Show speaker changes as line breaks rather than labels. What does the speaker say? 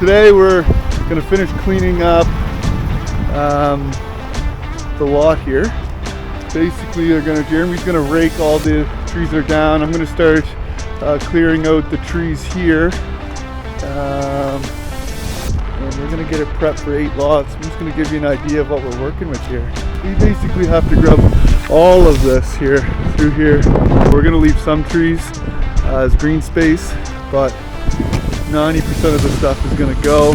today we're gonna finish cleaning up the lot here. Basically, Jeremy's gonna rake all the trees that are down. I'm gonna start clearing out the trees here. And we're gonna get it prepped for 8 lots. I'm just gonna give you an idea of what we're working with here. We basically have to grub all of this here, through here. We're gonna leave some trees as green space, but 90% of the stuff is gonna go.